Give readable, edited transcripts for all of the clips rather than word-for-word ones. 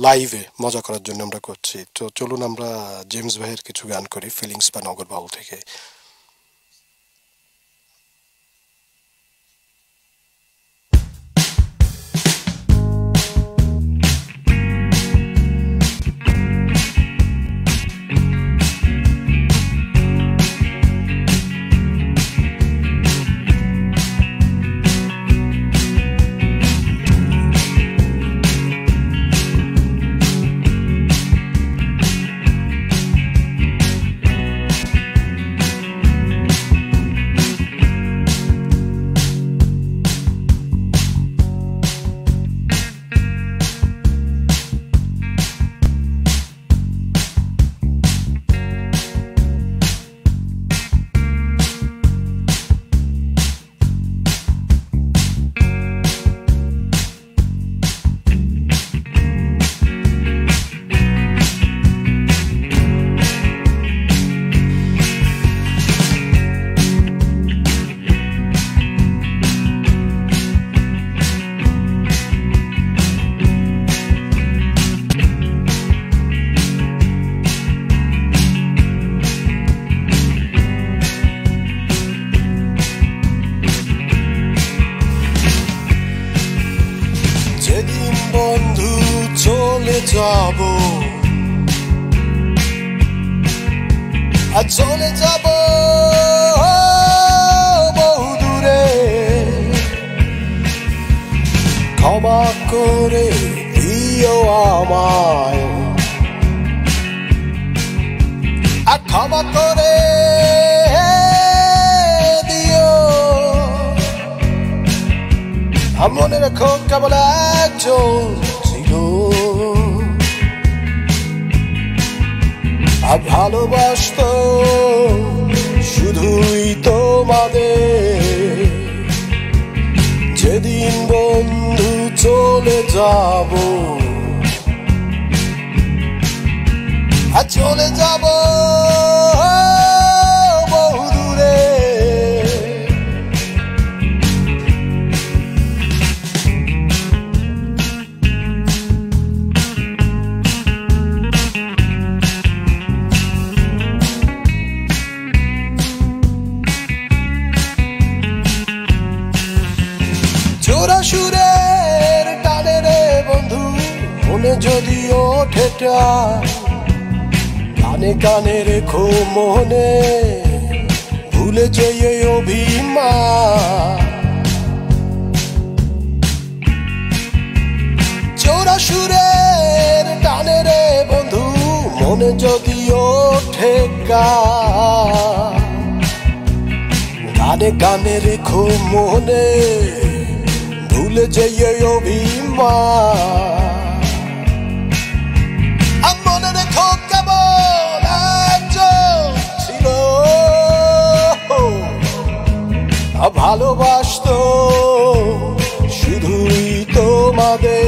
লাইভে মজা করার জন্য আমরা করছি। তো চলুন আমরা জেমস ভাইয়ের কিছু গান করি ফিলিংস বা নগর বাউল থেকে। চলে যাব বহু দূরে, ক্ষমা করে দিও আমায়, আর ক্ষমা করে দিও। মনে রেখো কেবল একজন ছিল, আর ভালোবাসতো শুধুই তোমাদের। যেদিন বন্ধু চলে যাব, আর চলে যাব বহু দূরে, জোড়া সুরের টানে রে বন্ধু মনে যদি ওঠে কানে কানে রেখো মনে, ভুলে যেয়ে অভিমান। জোড়া সুরের টানে রে বন্ধু মনে যদি ওঠে কানে কানে রেখো মনে, ভুলে যেয়ে অভিমান। মনে রেখো কেবল একজন ছিল, ভালোবাসতো শুধুই তোমাদের।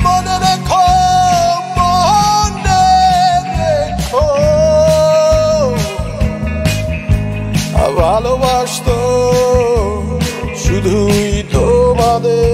মনে রেখো, মনে রেখো, ভালোবাসতো শুধুই তোমাদের।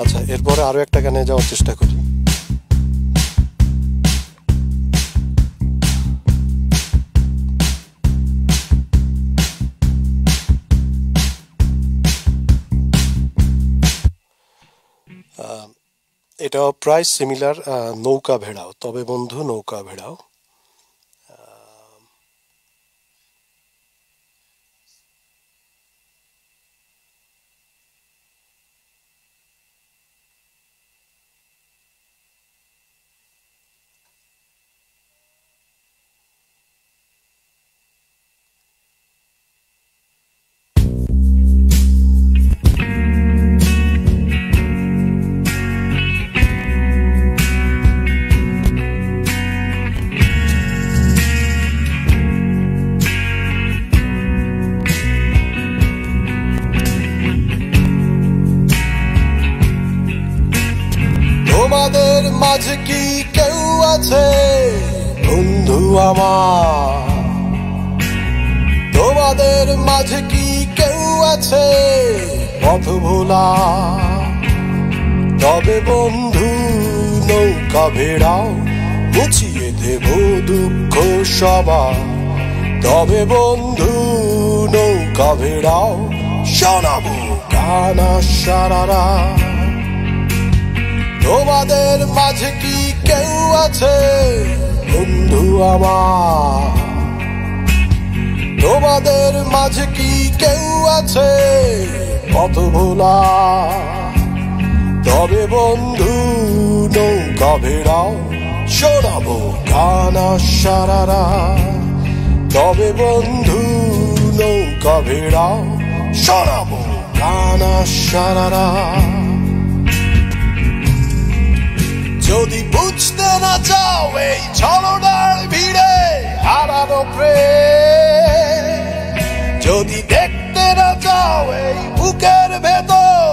আচ্ছা, এরপরে আরো একটা গানে যাওয়ার চেষ্টা করি। এটাও প্রায় সিমিলার, নৌকা ভেড়াও, তবে বন্ধু নৌকা ভেড়াও। আমার তোমাদের মাঝে কি কেউ আছে পথ ভোলা তবে বন্ধু নৌকা ভেড়াও মুছিয়ে দেব দুঃখ সবার তবে বন্ধু নৌকা ভেড়াও শোনাবো গানা সারারা তোমাদের মাঝে কি কেউ আছে বন্ধু আমার তোমাদের মাঝে কি কেউ আছে পথ ভোলা তবে বন্ধু নৌকা ভেড়াও শোনাবো গানা সারারা তবে বন্ধু নৌকা ভেড়াও শোনাবো গানা সারারা যদি বুঝতে না চাও এই ছলনার ভিড়ে হারানো প্রেম যদি দেখতে না চাও এই বুকের ভেতর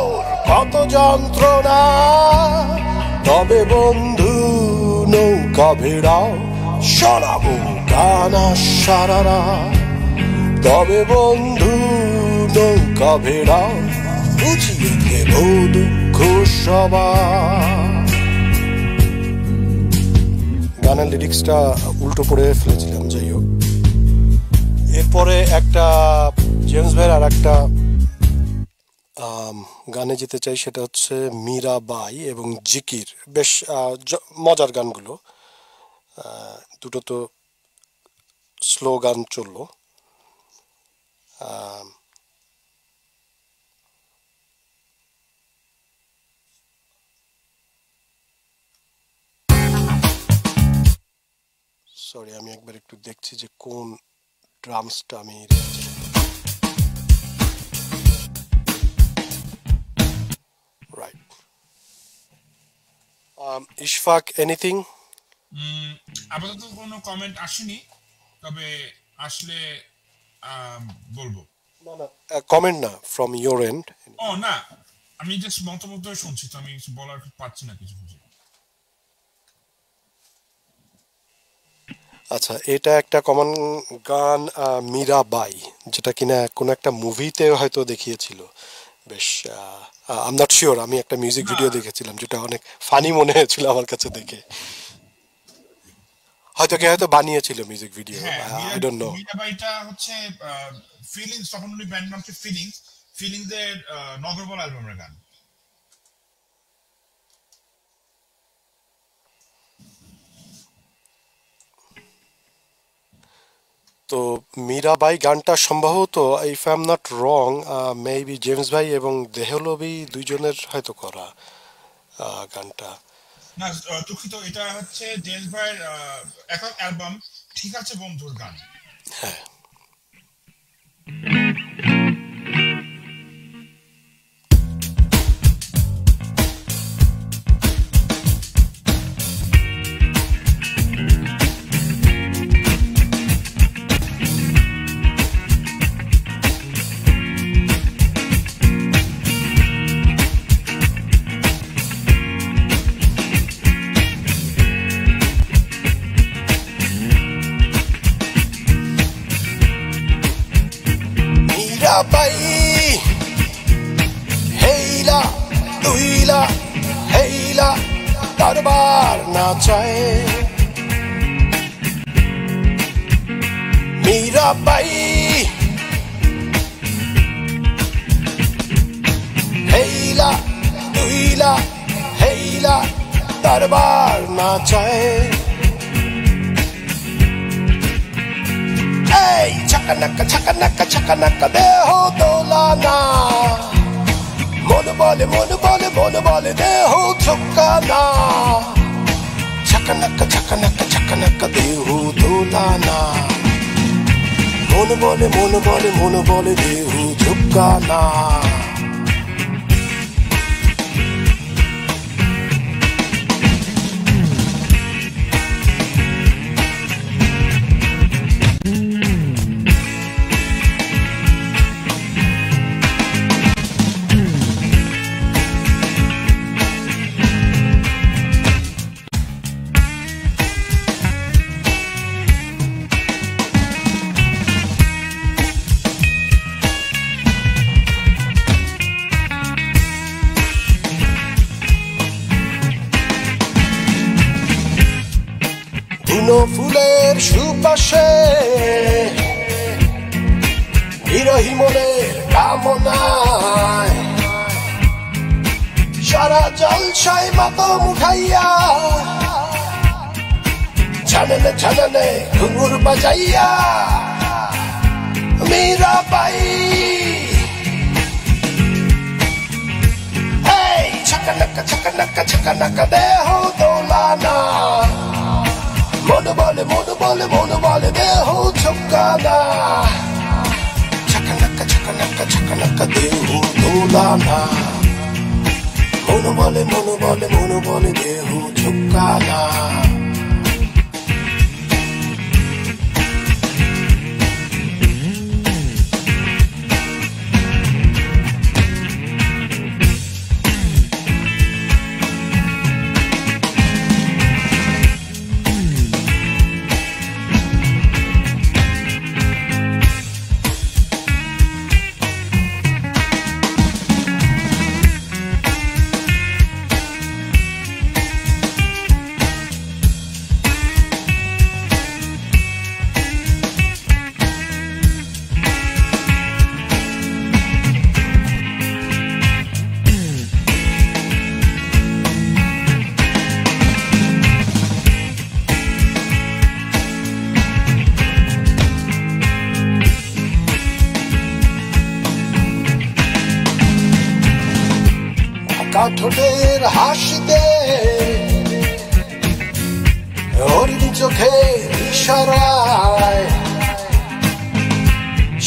কত যন্ত্রণা তবে বন্ধু নৌকা ভেড়াও শোনাবো গানা সারারা তবে বন্ধু নৌকা ভেড়াও বুঝিয়ে দেব দুঃখ সবার গানের লিরিক্সটা উল্টো পড়ে ফেলেছিলাম যাই হোক এরপরে একটা জেমস ভাইয়ের আর একটা গানে যেতে চাই সেটা হচ্ছে মীরাবাই এবং জিকির বেশ মজার গানগুলো দুটো তো স্লো গান চললো সরি আমি একবার একটু দেখছি যে কোন ড্রামসটা আমি রাইট ইশফাক এনিথিং আপাতত কোনো কমেন্ট আসেনি তবে আসলে বলবো না না কমেন্ট না ফ্রম ইওর এন্ড ও না আমি জাস্ট মন্তব্য শুনছি তো আমি কিছু বলার পাচ্ছি না কিছু বুঝে আচ্ছা এটা একটা কমন গান মীরাবাই যেটা কিনা কোনো একটা মুভিতে হয়তো দেখিয়েছিল বেশ আই এম নট শিওর আমি একটা মিউজিক ভিডিও দেখেছিলাম যেটা অনেক ফানি মনে হয়েছিল আমার কাছে দেখে হয়তো কে হয়তো বানিয়েছিল music video I don't know মীরাবাইটা হচ্ছে ফিলিংস তখন উনি ব্যান্ড নাম হচ্ছে ফিলিংস এর নগরবল অ্যালবামের গান তো মীরাবাই গানটা সম্ভবত if I am not wrong maybe James ভাই এবং দেহলবি দুইজনের হয়তো করা গানটা না দুঃখিত এটা হচ্ছে জেমস ভাইয়ের একক অ্যালবাম ঠিক আছে বন্ধুর গান হ্যাঁ Mirabai, heila, duila, heila, darbar nachaye. Mirabai, heila, duila, heila, darbar nachaye. Hey, chakanaka, chakanaka, chakanaka, deho dolana. Monu bole, deho chokana. Chakanaka, chakanaka, chakanaka, deho dolana. Monu bole, deho chokana. পাশে বিরহী মনের কামনায় সারা জলসায় মাতম উঠাইয়া ছাননে ছাননে ঘুঙুর বাজাইয়া মীরাবাই ছকানাকা ছকানাকা দেহ দোলানা মন বলে মন বলে মন বলে দেহ ছকানা ছকানাকা ছকানাকা ছকানাকা দেহ দোলানা মন বলে মন বলে মন বলে দেহ ছকানা কাঠোটের হাসিতে হরিণ চোখের ইশারায়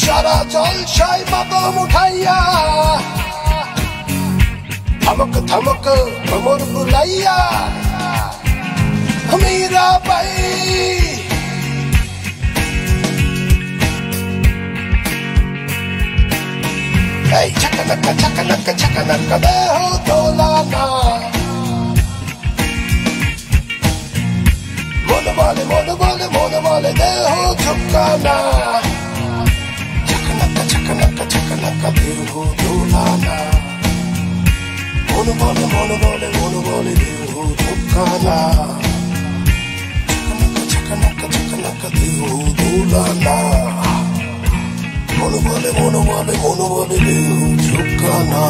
সারা জলসায় মাতম উঠাইয়া থমক থমক কোমর বুলাইয়া মীরাবাই এই ছকানাকা ছকানাকা ছকানাকা দেহ দোলানা মন বলে দেহ ছকানা ছকানাকা ছকানাকা ছকানাকা দেহ দোলানা মন বলে দেহ ছকানা ছকানাকা ছকানাকা দেহ দোলানা মন বলে দেহ ছকানা।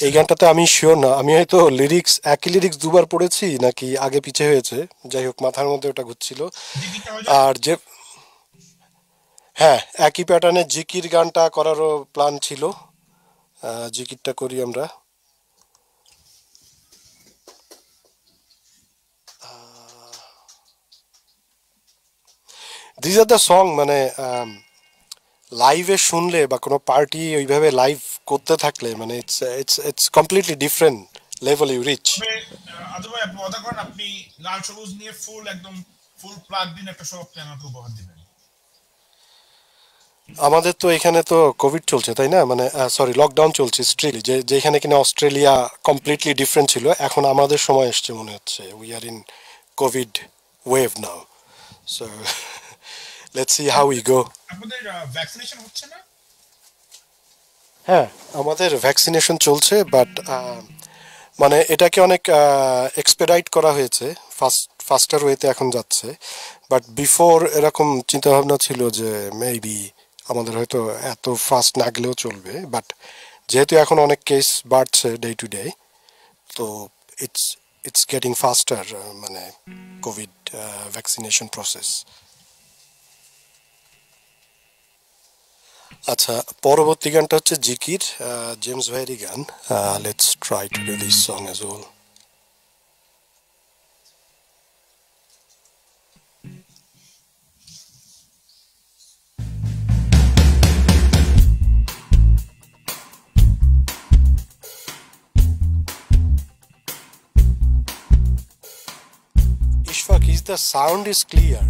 এই গানটাতে আমি শিওর না, আমি হয়তো একই লিরিক্স দুবার পড়েছি নাকি আগে পিছে হয়েছে, যাই হোক মাথার মধ্যে ওটা ঘুরছিল। আর যে হ্যাঁ একই প্যাটার্নে জিকির গানটা করারও প্ল্যান ছিল, জিকিরটা করি আমরা। দিস আর দ্য সং, মানে লাইভে শুনলে বা কোনো পার্টি ওইভাবে লাইভ করতে থাকলে মানে it's completely different level you reach. Adu ভাই আপনি কথা করেন, আপনি লাল সবুজ নিয়ে একদম ফুল প্লাগ দিন একটা শো আপনি আমাকে উপহার দিবেন। আমাদের তো এখানে তো কোভিড চলছে তাই না, মানে সরি লকডাউন চলছে স্ট্রিক্টলি, যেখানে কিনা অস্ট্রেলিয়া কমপ্লিটলি ডিফারেন্ট ছিল, এখন আমাদের সময় এসছে মনে হচ্ছে। We are in Covid wave now, so let's see how we go. আপনাদের ভ্যাকসিনেশন হচ্ছে না? হ্যাঁ আমাদের ভ্যাকসিনেশন চলছে, বাট মানে এটাকে অনেক এক্সপেডাইট করা হয়েছে, ফাস্টার ওয়েতে এখন যাচ্ছে। বাট বিফোর এরকম চিন্তাভাবনা ছিল যে মেবি আমাদের হয়তো এত ফাস্ট না গেলেও চলবে, বাট যেহেতু এখন অনেক কেস বাড়ছে ডে টু ডে, তো ইটস গেটিং ফাস্টার, মানে কোভিড ভ্যাকসিনেশন প্রসেস। আচ্ছা পরবর্তী গানটা হচ্ছে জিকির, জেমস ভাইয়েরই গান। Let's try to do this song as well. Ishfaq, is the sound is clear?